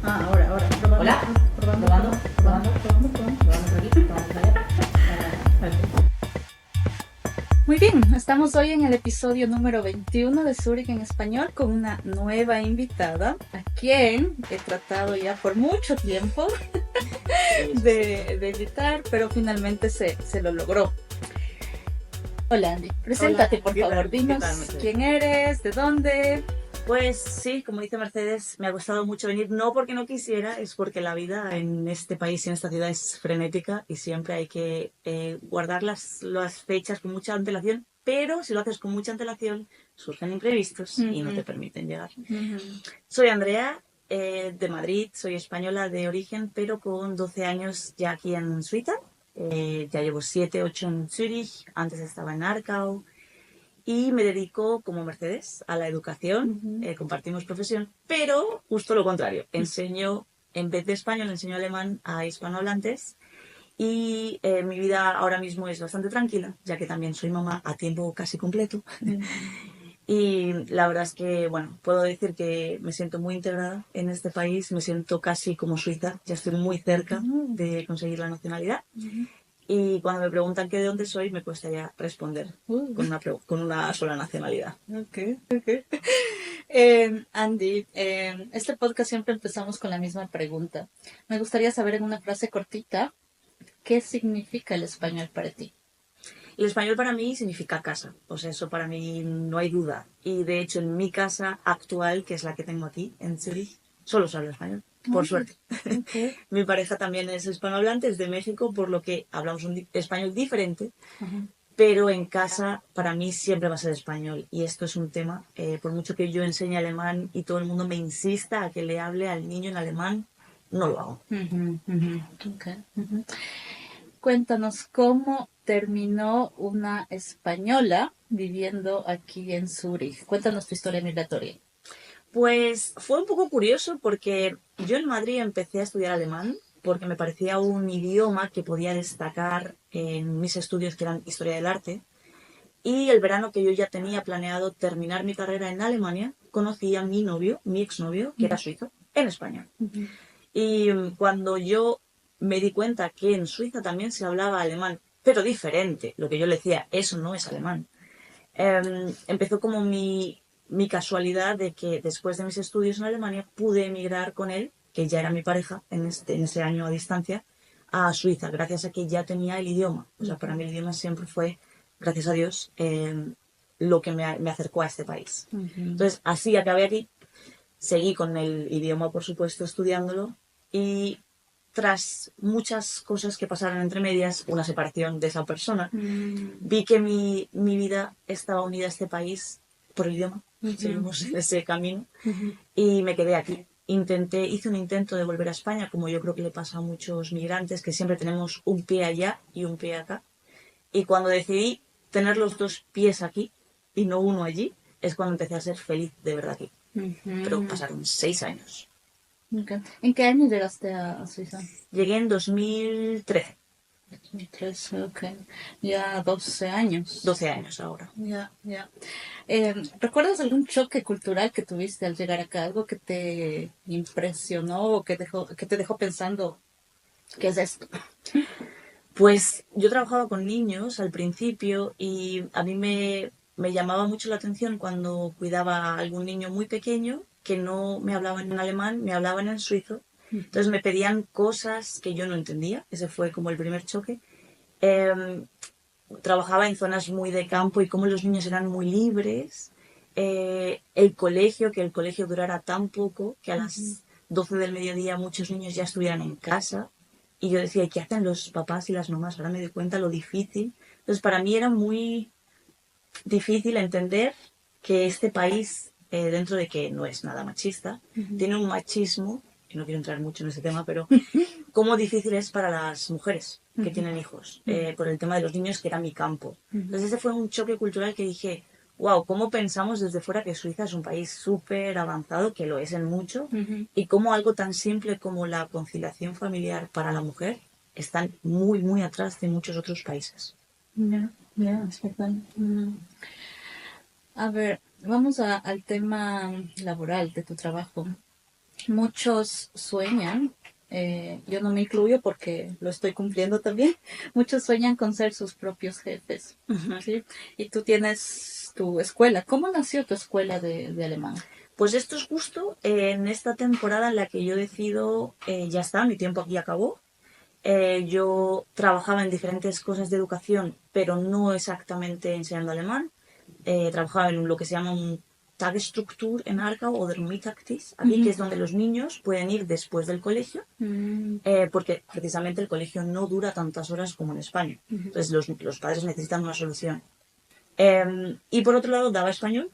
Ahora. Probando, Hola. probando por aquí, probando por allá. Vale. Muy bien, estamos hoy en el episodio número 21 de Zurich en español con una nueva invitada a quien he tratado ya por mucho tiempo de invitar, pero finalmente se lo logró. Hola Andy, preséntate por favor, dinos quién eres, de dónde. Pues sí, como dice Mercedes, me ha costado mucho venir, no porque no quisiera, es porque la vida en este país y en esta ciudad es frenética y siempre hay que guardar las fechas con mucha antelación, pero si lo haces con mucha antelación surgen imprevistos y no te permiten llegar. Soy Andrea, de Madrid, soy española de origen, pero con 12 años ya aquí en Suiza. Ya llevo 7, 8 en Zurich, antes estaba en Aargau. Y me dedico, como Mercedes, a la educación. Compartimos profesión, pero justo lo contrario. Enseño, en vez de español, enseño alemán a hispanohablantes. Y mi vida ahora mismo es bastante tranquila, ya que también soy mamá a tiempo casi completo. Y la verdad es que, bueno, puedo decir que me siento muy integrada en este país, me siento casi como suiza, ya estoy muy cerca de conseguir la nacionalidad. Y cuando me preguntan que de dónde soy, me cuesta ya responder con una sola nacionalidad. Okay. Andy, este podcast siempre empezamos con la misma pregunta. Me gustaría saber en una frase cortita, ¿qué significa el español para ti? El español para mí significa casa, o sea, eso para mí no hay duda. Y de hecho en mi casa actual, que es la que tengo aquí, en Zurich, solo se habla español, por suerte. Okay. Mi pareja también es hispanohablante, es de México, por lo que hablamos un español diferente. Pero en casa para mí siempre va a ser español y esto es un tema, por mucho que yo enseñe alemán y todo el mundo me insista a que le hable al niño en alemán, no lo hago. Okay. Cuéntanos cómo terminó una española viviendo aquí en Zurich. Cuéntanos tu historia migratoria. Pues fue un poco curioso porque yo en Madrid empecé a estudiar alemán porque me parecía un idioma que podía destacar en mis estudios que eran historia del arte. Y el verano que yo ya tenía planeado terminar mi carrera en Alemania, conocí a mi novio, mi exnovio, que era suizo, en España. Y cuando yo me di cuenta que en Suiza también se hablaba alemán, pero diferente, lo que yo le decía, eso no es alemán, empezó como mi casualidad de que después de mis estudios en Alemania pude emigrar con él, que ya era mi pareja en ese año a distancia, a Suiza, gracias a que ya tenía el idioma. O sea, para mí el idioma siempre fue, gracias a Dios, lo que me acercó a este país. Entonces, así acabé aquí, seguí con el idioma, por supuesto, estudiándolo y tras muchas cosas que pasaron entre medias, una separación de esa persona, vi que mi vida estaba unida a este país por el idioma. Seguimos en ese camino y me quedé aquí. Hice un intento de volver a España, como yo creo que le pasa a muchos migrantes, que siempre tenemos un pie allá y un pie acá. Y cuando decidí tener los dos pies aquí y no uno allí, es cuando empecé a ser feliz de verdad aquí. Pero pasaron 6 años. Okay. ¿En qué año llegaste a Suiza? Llegué en 2013. 13, ok. Ya 12 años. 12 años ahora. Ya. ¿Recuerdas algún choque cultural que tuviste al llegar acá? Algo que te impresionó o que te dejó pensando, ¿qué es esto? Pues yo trabajaba con niños al principio y a mí me llamaba mucho la atención cuando cuidaba a algún niño muy pequeño que no me hablaban en alemán, me hablaban en suizo. Entonces me pedían cosas que yo no entendía. Ese fue como el primer choque. Trabajaba en zonas muy de campo y como los niños eran muy libres. El colegio, que el colegio durara tan poco que a las 12 del mediodía muchos niños ya estuvieran en casa. Y yo decía, ¿qué hacen los papás y las mamás? Ahora me doy cuenta lo difícil. Entonces, para mí era muy difícil entender que este país, dentro de que no es nada machista, tiene un machismo, que no quiero entrar mucho en ese tema, pero cómo difícil es para las mujeres que tienen hijos, por el tema de los niños, que era mi campo. Entonces, ese fue un choque cultural que dije, wow, ¿cómo pensamos desde fuera que Suiza es un país súper avanzado, que lo es en mucho, y cómo algo tan simple como la conciliación familiar para la mujer están muy, muy atrás de muchos otros países? Ya, es verdad. A ver, vamos al tema laboral de tu trabajo. muchos sueñan, yo no me incluyo porque lo estoy cumpliendo también, muchos sueñan con ser sus propios jefes, Ujú. ¿sí? Y tú tienes tu escuela. ¿Cómo nació tu escuela de alemán? Pues esto es justo en esta temporada en la que yo decido, ya está, mi tiempo aquí acabó. Yo trabajaba en diferentes cosas de educación, pero no exactamente enseñando alemán. Trabajaba en lo que se llama un Tagesstruktur en Aargau o der Mittagtisch, aquí, que Ujú. es donde los niños pueden ir después del colegio, Mm, porque precisamente el colegio no dura tantas horas como en España. ujú, Entonces los padres necesitan una solución. Y por otro lado, daba español,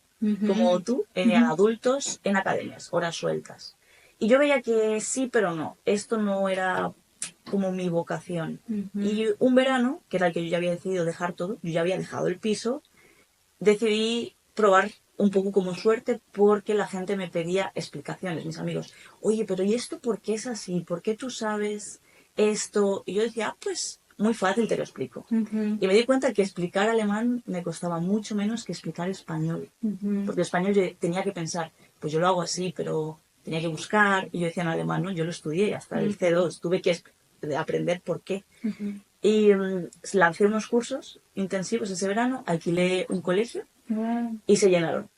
como ujú, tú, a ujú, adultos en academias, horas sueltas. Y yo veía que sí, pero no. Esto no era como mi vocación. ujú, Y un verano, que era el que yo ya había decidido dejar todo, yo ya había dejado el piso, decidí probar un poco como suerte porque la gente me pedía explicaciones, mis amigos. Oye, pero ¿y esto por qué es así? ¿Por qué tú sabes esto? Y yo decía, ah, pues muy fácil, te lo explico. ujú, Y me di cuenta que explicar alemán me costaba mucho menos que explicar español. ujú, Porque español yo tenía que pensar, pues yo lo hago así, pero tenía que buscar. Y yo decía en alemán, no, yo lo estudié hasta el ujú, C2, tuve que aprender por qué. ujú. Y lancé unos cursos intensivos ese verano, alquilé un colegio Wow, y se llenaron.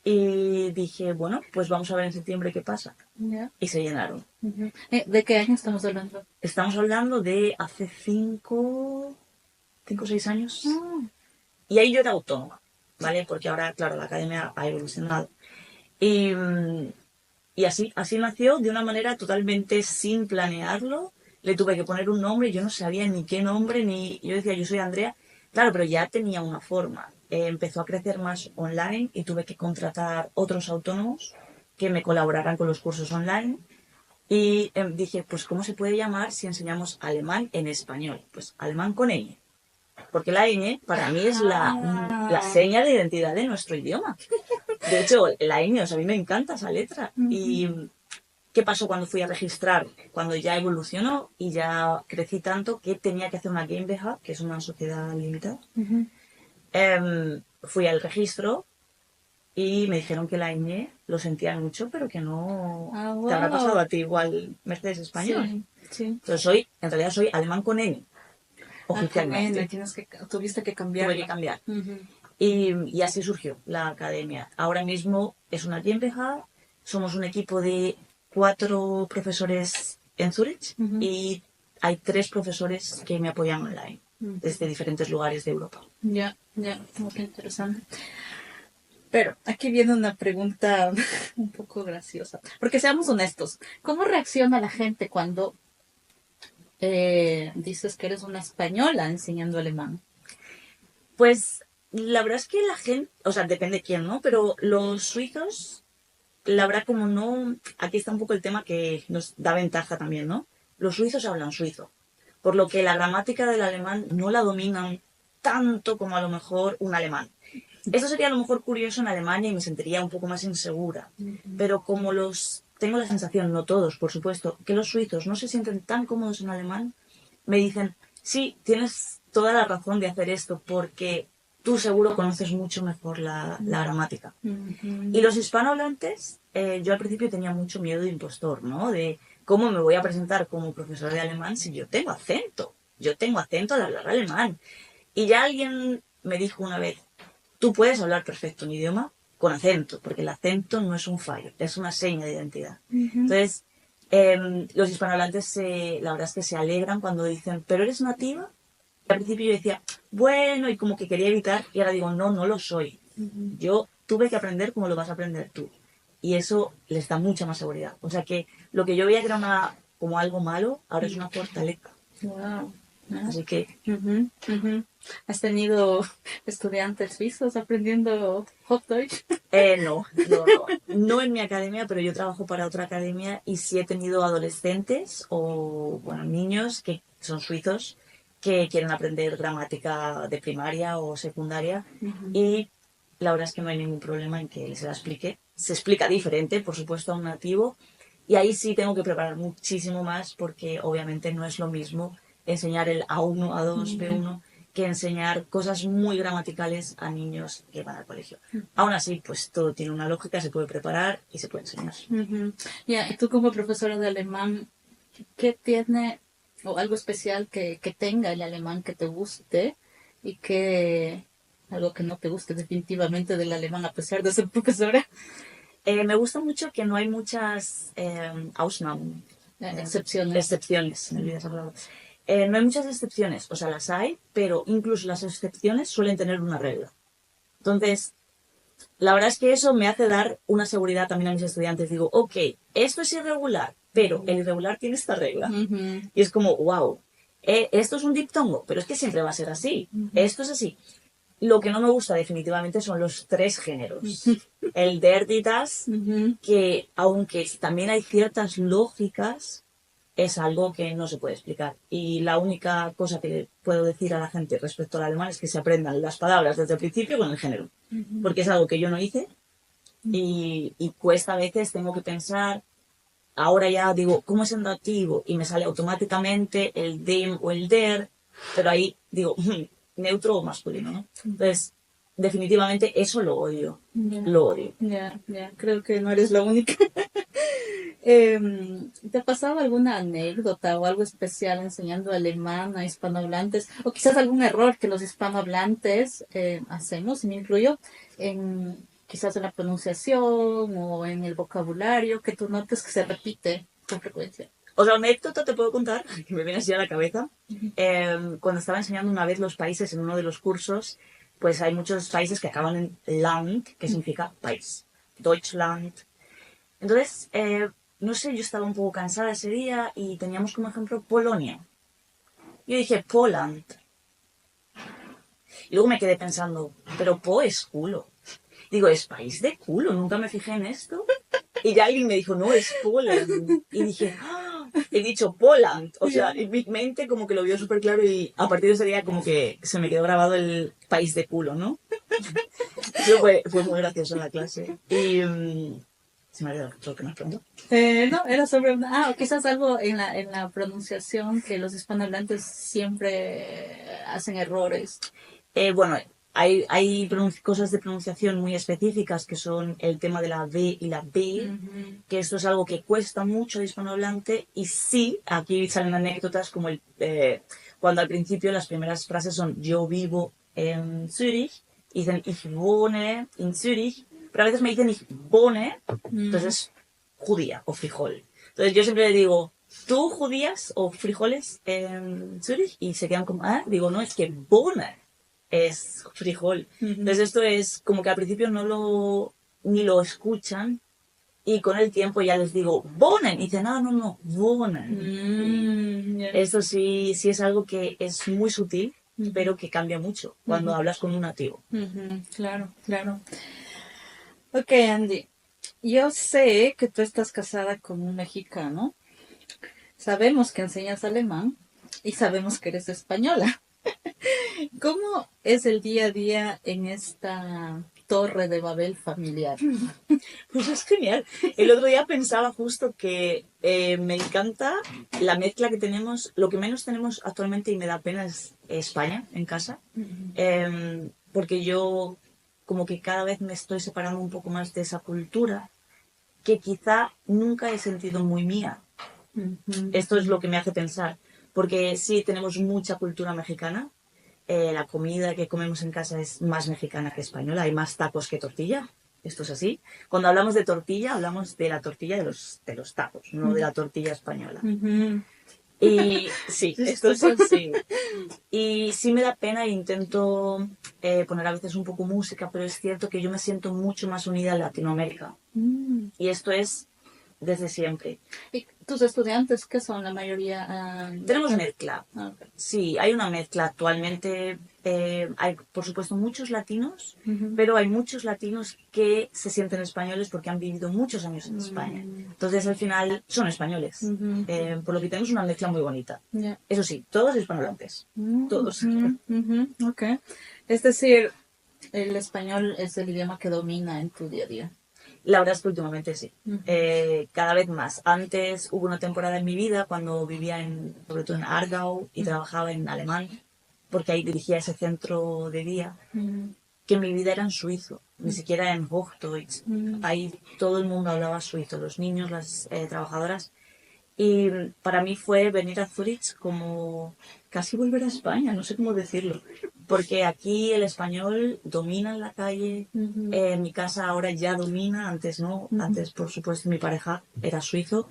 Y dije, bueno, pues vamos a ver en septiembre qué pasa. ya, Y se llenaron. ujú. ¿De qué año estamos hablando? Estamos hablando de hace 5 o 6 años. Ah, Y ahí yo era autónoma, ¿vale? Porque ahora, claro, la academia ha evolucionado. Y, y así nació de una manera totalmente sin planearlo. Le tuve que poner un nombre, yo no sabía ni qué nombre, ni yo decía, yo soy Andrea. Claro, pero ya tenía una forma. Empezó a crecer más online y tuve que contratar otros autónomos que me colaboraran con los cursos online. Y dije, pues, ¿cómo se puede llamar si enseñamos alemán en español? Pues alemán con ñ. Porque la ñ para mí es la ah, seña de identidad de nuestro idioma. De hecho, la ñ, o sea, a mí me encanta esa letra. ujú, ¿Y qué pasó cuando fui a registrar? Cuando ya evolucionó y ya crecí tanto que tenía que hacer una GmbH, que es una sociedad limitada. ujú. Fui al registro y me dijeron que la ñ lo sentían mucho, pero que no. Ah, ¿Te habrá pasado wow. a ti igual, Mercedes Español? Sí, sí. Entonces en realidad soy alemán con ñ, Ah, con N, oficialmente. tuviste que Tuve que cambiarlo. cambiar. Ujú, Y así surgió la academia. Ahora mismo es una GmbH, somos un equipo de 4 profesores en Zurich ujú, y hay 3 profesores que me apoyan online ujú. desde diferentes lugares de Europa. Ya, ya, muy interesante. Pero aquí viene una pregunta un poco graciosa. Porque seamos honestos, ¿cómo reacciona la gente cuando dices que eres una española enseñando alemán? Pues la verdad es que la gente, o sea, depende quién, ¿no? Pero los suizos, la verdad como no, aquí está un poco el tema que nos da ventaja también, ¿no? Los suizos hablan suizo, por lo que la gramática del alemán no la dominan tanto como a lo mejor un alemán. Eso sería a lo mejor curioso en Alemania y me sentiría un poco más insegura. Ujú, Pero como tengo la sensación, no todos, por supuesto, que los suizos no se sienten tan cómodos en alemán, me dicen, sí, tienes toda la razón de hacer esto porque tú seguro conoces mucho mejor la gramática. Y ujú, los hispanohablantes, yo al principio tenía mucho miedo de impostor, ¿no? De cómo me voy a presentar como profesor de alemán si yo tengo acento. Yo tengo acento al hablar alemán. Y ya alguien me dijo una vez, tú puedes hablar perfecto un idioma con acento, porque el acento no es un fallo, es una seña de identidad. ujú, Entonces, los hispanohablantes la verdad es que se alegran cuando dicen, ¿pero eres nativa? Y al principio yo decía, bueno, y como que quería evitar, y ahora digo, no, no lo soy. ujú. Yo tuve que aprender como lo vas a aprender tú. Y eso les da mucha más seguridad. O sea que lo que yo veía que era como algo malo, ahora es una fortaleza. Wow. Ah, Así que ujú, ujú. ¿Has tenido estudiantes suizos aprendiendo Hochdeutsch? no en mi academia, pero yo trabajo para otra academia y sí he tenido adolescentes o, bueno, niños que son suizos que quieren aprender gramática de primaria o secundaria Ujú, y la verdad es que no hay ningún problema en que se la explique. Se explica diferente, por supuesto, a un nativo y ahí sí tengo que preparar muchísimo más porque obviamente no es lo mismo enseñar el A1, A2, ujú, B1 que enseñar cosas muy gramaticales a niños que van al colegio. Aún así, pues todo tiene una lógica, se puede preparar y se puede enseñar. Ya, y tú como profesora de alemán, ¿qué tiene o algo especial que tenga el alemán que te guste y que algo que no te guste definitivamente del alemán a pesar de ser profesora? Me gusta mucho que no hay muchas Ausnahmen, Excepciones. excepciones, me olvidé esa palabra. No hay muchas excepciones, o sea, las hay, pero incluso las excepciones suelen tener una regla. Entonces, la verdad es que eso me hace dar una seguridad también a mis estudiantes. Digo, ok, esto es irregular, pero el irregular tiene esta regla. Y es como, wow, esto es un diptongo, pero es que siempre va a ser así. Esto es así. Lo que no me gusta definitivamente son los 3 géneros. El der, die, das, que aunque también hay ciertas lógicas, es algo que no se puede explicar. Y la única cosa que puedo decir a la gente respecto al alemán es que se aprendan las palabras desde el principio con el género. Porque es algo que yo no hice y cuesta a veces, tengo que pensar. Ahora ya digo, ¿cómo es el dativo? Y me sale automáticamente el dem o el der, pero ahí digo, neutro o masculino, ¿no? Entonces, definitivamente eso lo odio. Lo odio. Ya, creo que no eres la única. ¿Te ha pasado alguna anécdota o algo especial enseñando alemán a hispanohablantes? O quizás algún error que los hispanohablantes hacemos, y me incluyo, quizás en la pronunciación o en el vocabulario, que tú notes que se repite con frecuencia? O sea, anécdota te puedo contar, que me viene así a la cabeza. Cuando estaba enseñando una vez los países en uno de los cursos, pues hay muchos países que acaban en Land, que significa país. Deutschland. Entonces, no sé, yo estaba un poco cansada ese día y teníamos como ejemplo Polonia. Yo dije, Poland. Y luego me quedé pensando, pero Po es culo. Digo, es país de culo, nunca me fijé en esto. Y ya alguien me dijo, no, es Poland. Y dije, he dicho Poland. O sea, en mi mente como que lo vio súper claro y a partir de ese día como que se me quedó grabado el país de culo, ¿no? Eso fue muy gracioso en la clase. Y se me ha olvidado lo que me preguntó. No, era sobre o quizás algo en la pronunciación, que los hispanohablantes siempre hacen errores. Bueno, hay cosas de pronunciación muy específicas que son el tema de la V y la B, que esto es algo que cuesta mucho de hispanohablante y sí, aquí salen anécdotas como cuando al principio las primeras frases son yo vivo en Zürich, y dicen ich wohne in Zürich, pero a veces me dicen ich wohne, entonces judía o frijol. Entonces yo siempre le digo, ¿tú judías o frijoles en Zürich? Y se quedan como, digo, no, es que wohne es frijol. Entonces esto es como que al principio ni lo escuchan y con el tiempo ya les digo wohnen y dicen no, wohnen. Esto sí es algo que es muy sutil, pero que cambia mucho cuando hablas con un nativo. Claro. Ok, Andy, yo sé que tú estás casada con un mexicano, sabemos que enseñas alemán y sabemos que eres española. ¿Cómo es el día a día en esta torre de Babel familiar? Pues es genial. El otro día pensaba justo que me encanta la mezcla que tenemos. Lo que menos tenemos actualmente y me da pena es España en casa. Porque yo como que cada vez me estoy separando un poco más de esa cultura que quizá nunca he sentido muy mía. Esto es lo que me hace pensar. Porque sí, tenemos mucha cultura mexicana. La comida que comemos en casa es más mexicana que española. Hay más tacos que tortilla. Esto es así. Cuando hablamos de tortilla, hablamos de la tortilla de los tacos, no de la tortilla española. Y sí, esto es así. Y sí me da pena e intento poner a veces un poco música, pero es cierto que yo me siento mucho más unida a Latinoamérica. Y esto es desde siempre. ¿Y tus estudiantes qué son la mayoría? Tenemos mezcla. Okay. Sí, hay una mezcla. Actualmente hay, por supuesto, muchos latinos, pero hay muchos latinos que se sienten españoles porque han vivido muchos años en España. Entonces, al final, son españoles. Por lo que tenemos una mezcla muy bonita. Yeah. Eso sí, todos hispanohablantes. Todos. Okay. Es decir, el español es el idioma que domina en tu día a día. La verdad es que últimamente sí. Cada vez más. Antes hubo una temporada en mi vida cuando vivía sobre todo en Aargau y trabajaba en alemán. porque ahí dirigía ese centro de día, que mi vida era en suizo, ni siquiera en Hochdeutsch. Ahí todo el mundo hablaba suizo, los niños, las trabajadoras. Y para mí fue venir a Zurich como casi volver a España, no sé cómo decirlo. Porque aquí el español domina en la calle, en mi casa ahora ya domina, antes no, antes por supuesto mi pareja era suizo.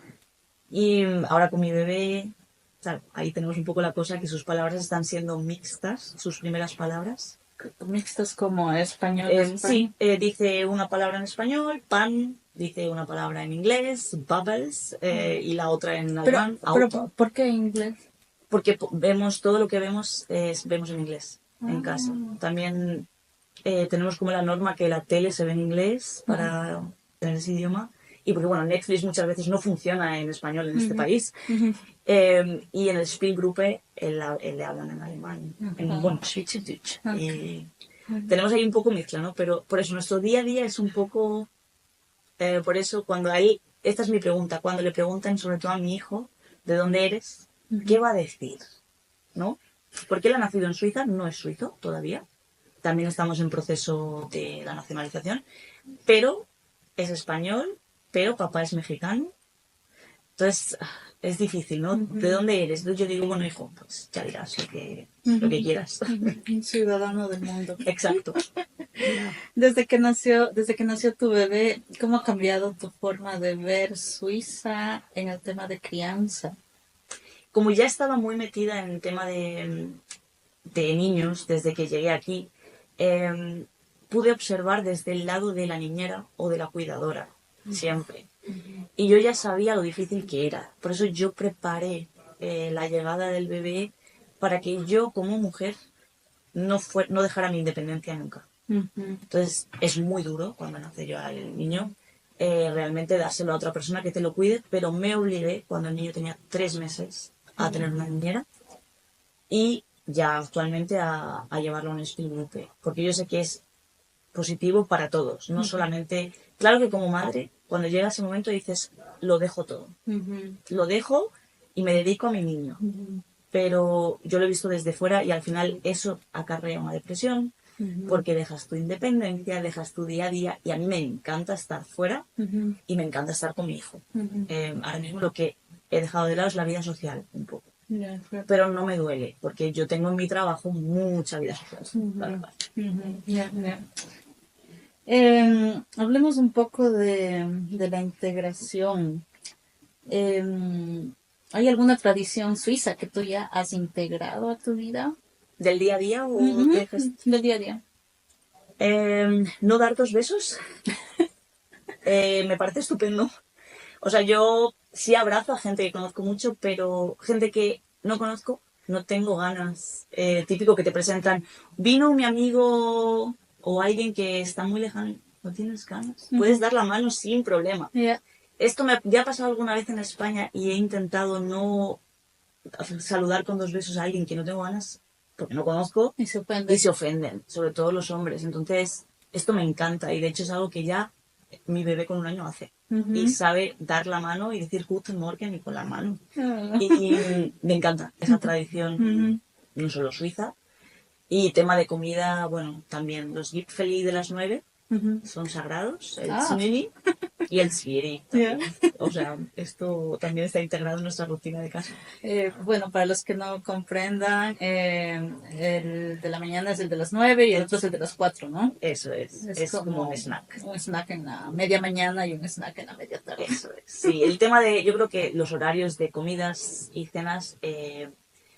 Y ahora con mi bebé, o sea, ahí tenemos un poco la cosa que sus palabras están siendo mixtas, sus primeras palabras. Mixtos como español. Sí, dice una palabra en español, pan, dice una palabra en inglés, bubbles, y la otra en alemán, auto. ¿Por qué inglés? Porque vemos todo lo que vemos, vemos en inglés en casa. También tenemos como la norma que la tele se ve en inglés para tener ese idioma. Y porque, bueno, Netflix muchas veces no funciona en español en este país. Y en el Spielgruppe le hablan en alemán. Bueno, Schweizerdeutsch. Y tenemos ahí un poco mezcla, ¿no? Pero por eso nuestro día a día es un poco... por eso cuando ahí... Esta es mi pregunta. Cuando le preguntan, sobre todo a mi hijo, ¿de dónde eres? ¿Qué va a decir? ¿No? Porque él ha nacido en Suiza, no es suizo todavía. También estamos en proceso de la nacionalización. Pero es español, pero papá es mexicano. Entonces, es difícil, ¿no? ¿De dónde eres? Entonces yo digo, bueno, hijo, pues ya dirás lo que quieras. Un ciudadano del mundo. Exacto. Desde que nació tu bebé, ¿cómo ha cambiado tu forma de ver Suiza en el tema de crianza? Como ya estaba muy metida en el tema de niños desde que llegué aquí, pude observar desde el lado de la niñera o de la cuidadora, siempre. Y yo ya sabía lo difícil que era. Por eso yo preparé la llegada del bebé para que yo, como mujer, no dejara mi independencia nunca. Entonces, es muy duro cuando nace yo al niño, realmente dárselo a otra persona que te lo cuide, pero me obligué, cuando el niño tenía 3 meses, a tener una niñera y ya actualmente a llevarlo a un Spielgruppe, porque yo sé que es positivo para todos, no solamente... Claro que como madre, cuando llega ese momento dices, lo dejo todo. Lo dejo y me dedico a mi niño. Pero yo lo he visto desde fuera y al final eso acarrea una depresión, porque dejas tu independencia, dejas tu día a día, y a mí me encanta estar fuera y me encanta estar con mi hijo. Ahora mismo lo que he dejado de lado es la vida social, un poco. Pero no me duele, porque yo tengo en mi trabajo mucha vida social. La verdad. Hablemos un poco de la integración. ¿Hay alguna tradición suiza que tú ya has integrado a tu vida? ¿Del día a día o del día a día? No dar 2 besos. Me parece estupendo. O sea, yo sí abrazo a gente que conozco mucho, pero gente que no conozco, no tengo ganas. Típico que te presentan, vino mi amigo o alguien que está muy lejano, no tienes ganas. Puedes dar la mano sin problema. Esto ya ha pasado alguna vez en España y he intentado no saludar con 2 besos a alguien que no tengo ganas, porque no conozco, y se ofenden, sobre todo los hombres. Entonces, esto me encanta y de hecho es algo que ya mi bebé con 1 año hace. Y sabe dar la mano y decir Guten Morgen y con la mano. Y me encanta esa tradición, no solo suiza. Y tema de comida, bueno, también los Gipfeli de las 9 son sagrados, el Znüni y el Zwiebel. O sea, esto también está integrado en nuestra rutina de casa. Bueno, para los que no comprendan, el de la mañana es el de las 9 y el otro es el de las 4, ¿no? Eso es como un snack. Un snack en la media mañana y un snack en la media tarde. Eso es. Sí, el tema yo creo que los horarios de comidas y cenas,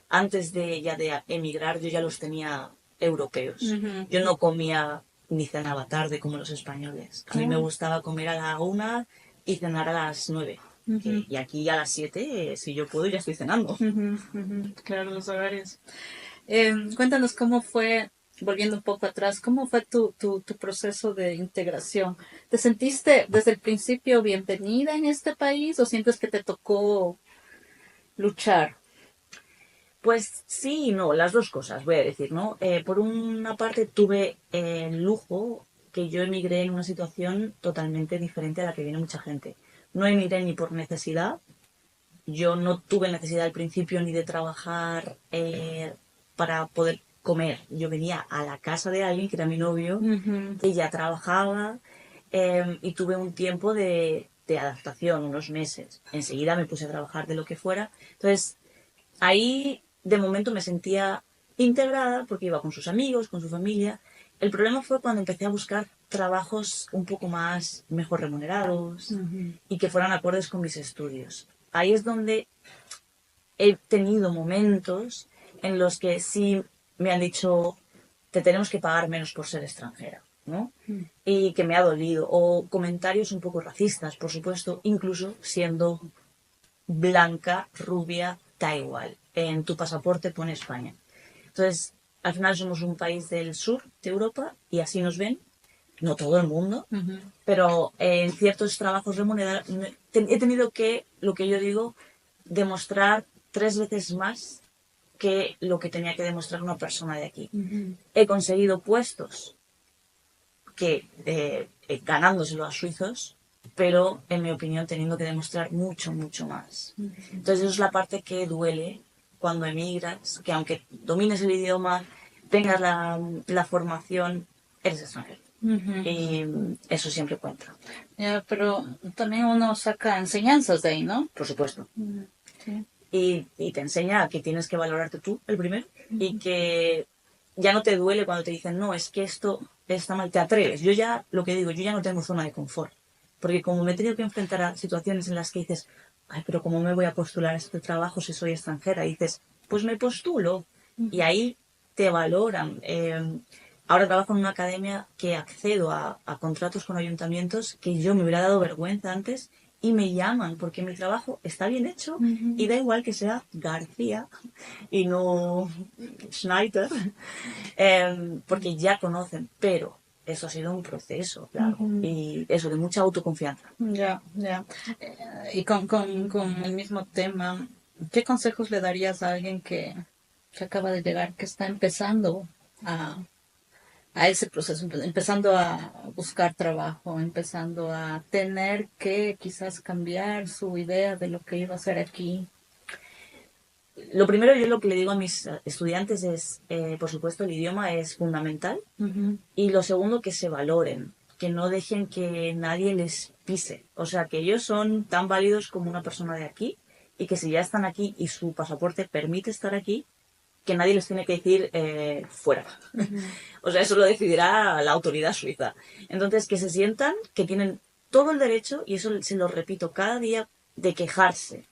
antes de emigrar, yo ya los tenía europeos. Yo no comía ni cenaba tarde como los españoles. A mí me gustaba comer a la 1 y cenar a las 9. Y aquí a las 7, si yo puedo, ya estoy cenando. Claro, los horarios. Cuéntanos cómo fue, volviendo un poco atrás, cómo fue tu proceso de integración. ¿Te sentiste desde el principio bienvenida en este país o sientes que te tocó luchar? Pues sí y no, las dos cosas, voy a decir, ¿no? Por una parte tuve el lujo que yo emigré en una situación totalmente diferente a la que viene mucha gente. No emigré ni por necesidad, yo no tuve necesidad al principio ni de trabajar para poder comer. Yo venía a la casa de alguien que era mi novio, que ya trabajaba, y tuve un tiempo de adaptación, unos meses. Enseguida me puse a trabajar de lo que fuera. Entonces, ahí de momento me sentía integrada porque iba con sus amigos, con su familia. El problema fue cuando empecé a buscar trabajos un poco más mejor remunerados y que fueran acordes con mis estudios. Ahí es donde he tenido momentos en los que sí me han dicho, te tenemos que pagar menos por ser extranjera, ¿no? Y que me ha dolido. O comentarios un poco racistas, por supuesto, incluso siendo blanca, rubia, da igual. En tu pasaporte pone España. Entonces, al final somos un país del sur de Europa y así nos ven. No todo el mundo, pero en ciertos trabajos remunerados he tenido que, lo que yo digo, demostrar 3 veces más que lo que tenía que demostrar una persona de aquí. He conseguido puestos que ganándoselo a suizos, pero en mi opinión teniendo que demostrar mucho, mucho más. Entonces eso es la parte que duele cuando emigras, que aunque domines el idioma, tengas la formación, eres extranjero. Y eso siempre cuenta. Ya, pero también uno saca enseñanzas de ahí, ¿no? Por supuesto. Sí. Y te enseña que tienes que valorarte tú el primero y que ya no te duele cuando te dicen, no, es que esto está mal, te atreves. Yo ya, lo que digo, yo ya no tengo zona de confort. Porque como me he tenido que enfrentar a situaciones en las que dices, ay, pero ¿cómo me voy a postular a este trabajo si soy extranjera? Y dices, pues me postulo. Y ahí te valoran. Ahora trabajo en una academia que accedo a contratos con ayuntamientos que yo me hubiera dado vergüenza antes y me llaman porque mi trabajo está bien hecho y da igual que sea García y no Schneider, porque ya conocen, pero eso ha sido un proceso, claro, y eso de mucha autoconfianza. Ya, ya. Y con el mismo tema, ¿qué consejos le darías a alguien que acaba de llegar, que está empezando a ese proceso, empezando a buscar trabajo, empezando a tener que quizás cambiar su idea de lo que iba a hacer aquí? Lo primero, yo lo que le digo a mis estudiantes es, por supuesto, el idioma es fundamental. Y lo segundo, que se valoren, que no dejen que nadie les pise. O sea, que ellos son tan válidos como una persona de aquí y que si ya están aquí y su pasaporte permite estar aquí, que nadie les tiene que decir fuera. O sea, eso lo decidirá la autoridad suiza. Entonces, que se sientan que tienen todo el derecho, y eso se lo repito cada día, de quejarse.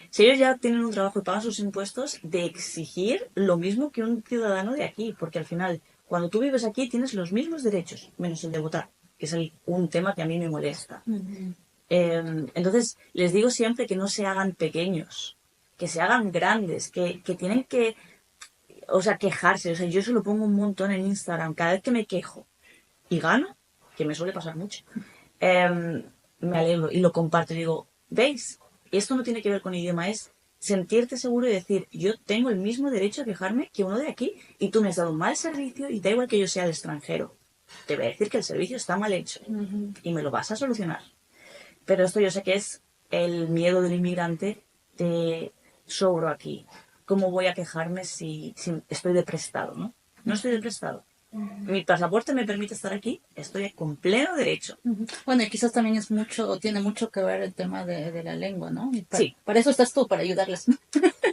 Si ellos ya tienen un trabajo y pagan sus impuestos, de exigir lo mismo que un ciudadano de aquí, porque al final, cuando tú vives aquí, tienes los mismos derechos, menos el de votar, que es un tema que a mí me molesta. Entonces, les digo siempre que no se hagan pequeños, que se hagan grandes, que tienen que, o sea, quejarse. O sea, yo se lo pongo un montón en Instagram. Cada vez que me quejo y gano, que me suele pasar mucho, me alegro y lo comparto y digo, ¿veis? Esto no tiene que ver con idioma, es sentirte seguro y decir, yo tengo el mismo derecho a quejarme que uno de aquí y tú me has dado un mal servicio y da igual que yo sea el extranjero. Te voy a decir que el servicio está mal hecho y me lo vas a solucionar. Pero esto yo sé que es el miedo del inmigrante de sobro aquí. ¿Cómo voy a quejarme si estoy de prestado, no? No estoy de prestado. Mi pasaporte me permite estar aquí, estoy con pleno derecho. Bueno, y quizás también es mucho, o tiene mucho que ver el tema de la lengua, ¿no? Y Sí. Para eso estás tú, para ayudarles.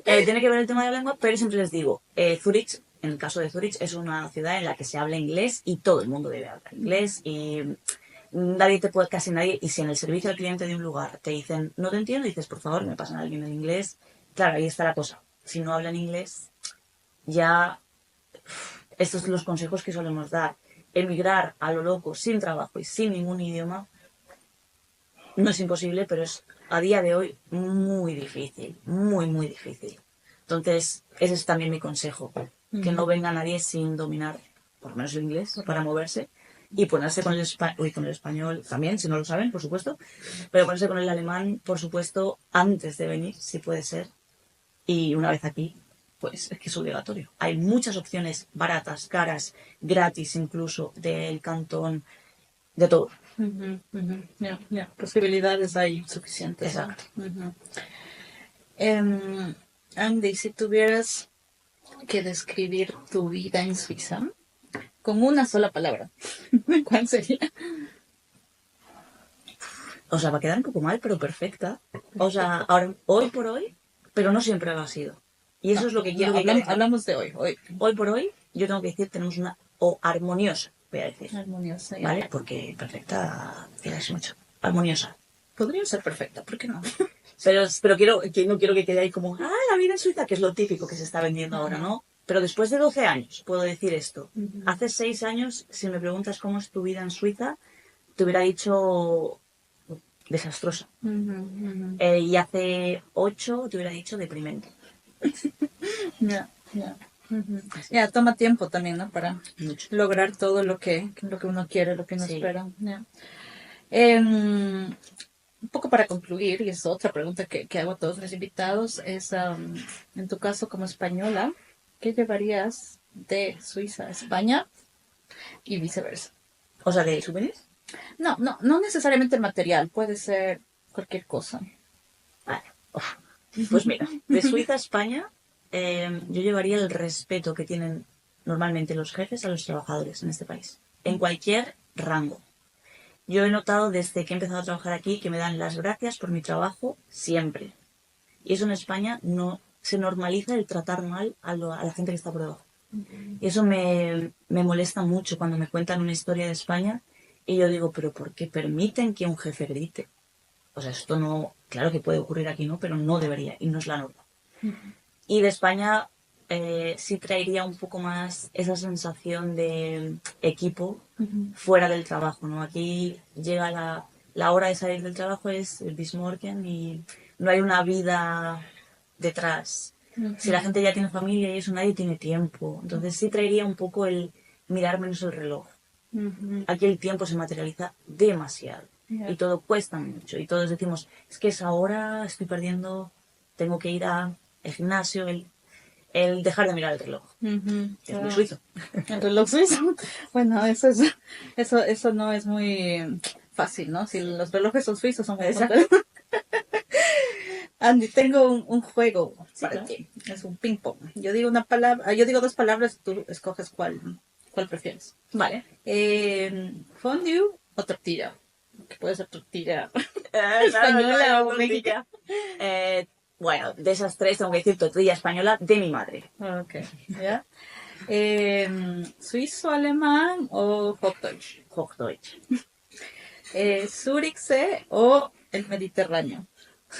Tiene que ver el tema de la lengua, pero siempre les digo, Zurich, en el caso de Zurich, es una ciudad en la que se habla inglés y todo el mundo debe hablar inglés y nadie te puede, casi nadie, y si en el servicio al cliente de un lugar te dicen, no te entiendo, dices, por favor, me pasan a alguien en inglés. Claro, ahí está la cosa. Si no hablan inglés, ya estos son los consejos que solemos dar. Emigrar a lo loco, sin trabajo y sin ningún idioma, no es imposible, pero es a día de hoy muy difícil, muy, muy difícil. Entonces, ese es también mi consejo, que no venga nadie sin dominar, por lo menos el inglés, para moverse y ponerse con con el español también, si no lo saben, por supuesto, pero ponerse con el alemán, por supuesto, antes de venir, si puede ser, y una vez aquí, pues es que es obligatorio. Hay muchas opciones baratas, caras, gratis incluso, del cantón, de todo. Ya, posibilidades hay suficientes. Exacto. Andy, si tuvieras que describir tu vida en Suiza con una sola palabra, ¿cuál sería? O sea, va a quedar un poco mal, pero perfecta. O sea, ahora, hoy por hoy, pero no siempre lo ha sido. Y eso es lo que quiero que quede. Hablamos de hoy. Hoy por hoy, yo tengo que decir, tenemos una armoniosa, voy a decir. Armoniosa. ¿Vale? Porque perfecta es mucho. Armoniosa. Podría ser perfecta, ¿por qué no? Pero no quiero que quede ahí como, la vida en Suiza, que es lo típico que se está vendiendo ahora, ¿no? Pero después de 12 años puedo decir esto. Hace 6 años, si me preguntas cómo es tu vida en Suiza, te hubiera dicho desastrosa. Y hace 8 te hubiera dicho deprimente. Ya, toma tiempo también, ¿no? Para Mucho. lograr todo lo que uno quiere, lo que uno espera. Un poco para concluir, y es otra pregunta que hago a todos mis invitados, es, en tu caso como española, ¿qué llevarías de Suiza a España y viceversa? O sea, ¿de souvenirs? No necesariamente el material, puede ser cualquier cosa. Vale. Pues mira, de Suiza a España, yo llevaría el respeto que tienen normalmente los jefes a los trabajadores en este país, en cualquier rango. Yo he notado desde que he empezado a trabajar aquí que me dan las gracias por mi trabajo siempre. Y eso en España no se normaliza el tratar mal a la gente que está por debajo. Y eso me molesta mucho cuando me cuentan una historia de España y yo digo, ¿pero por qué permiten que un jefe grite? O sea, esto no, claro que puede ocurrir aquí, ¿no? Pero no debería y no es la norma. Y de España sí traería un poco más esa sensación de equipo fuera del trabajo, ¿no? Aquí llega la hora de salir del trabajo, es el bis morgen y no hay una vida detrás. Si la gente ya tiene familia y eso, nadie tiene tiempo. Entonces sí traería un poco el mirar menos el reloj. Aquí el tiempo se materializa demasiado y todo cuesta mucho y todos decimos, es que esa hora estoy perdiendo, tengo que ir al gimnasio, el dejar de mirar el reloj. Es muy suizo. El reloj suizo. Bueno, eso no es muy fácil, ¿no? Si los relojes son suizos, son muy fáciles. Andy, tengo un juego para ti. Es un ping pong. Yo digo una palabra, yo digo 2 palabras, tú escoges cuál prefieres. Vale. Fondue o tortilla. Que puede ser tortilla española o mexicana. Bueno, de esas 3 tengo que decir tortilla española de mi madre. Ok, ¿ya? ¿Suizo, alemán o Hochdeutsch? Hochdeutsch. ¿Zurichse o el Mediterráneo?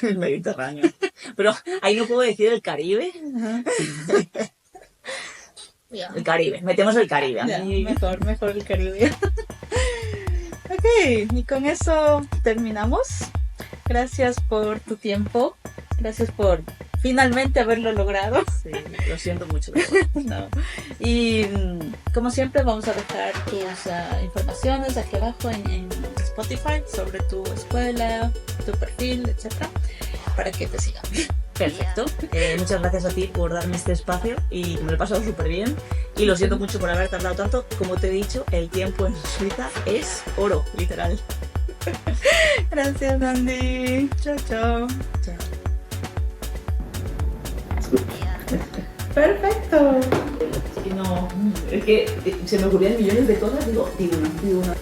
El Mediterráneo. Pero ahí no puedo decir el Caribe. El Caribe. Metemos el Caribe. Mejor el Caribe. Ok, y con eso terminamos. Gracias por tu tiempo. Gracias por finalmente haberlo logrado. Sí, lo siento mucho. No. Y como siempre vamos a dejar tus informaciones aquí abajo en Spotify sobre tu escuela, tu perfil, etcétera, para que te sigan. Perfecto. Muchas gracias a ti por darme este espacio y me lo he pasado súper bien. Y lo siento mucho por haber tardado tanto. Como te he dicho, el tiempo en Suiza es oro, literal. Gracias, Andy. Chao, chao. Chao. Perfecto. Es que se me ocurrían millones de cosas, digo una.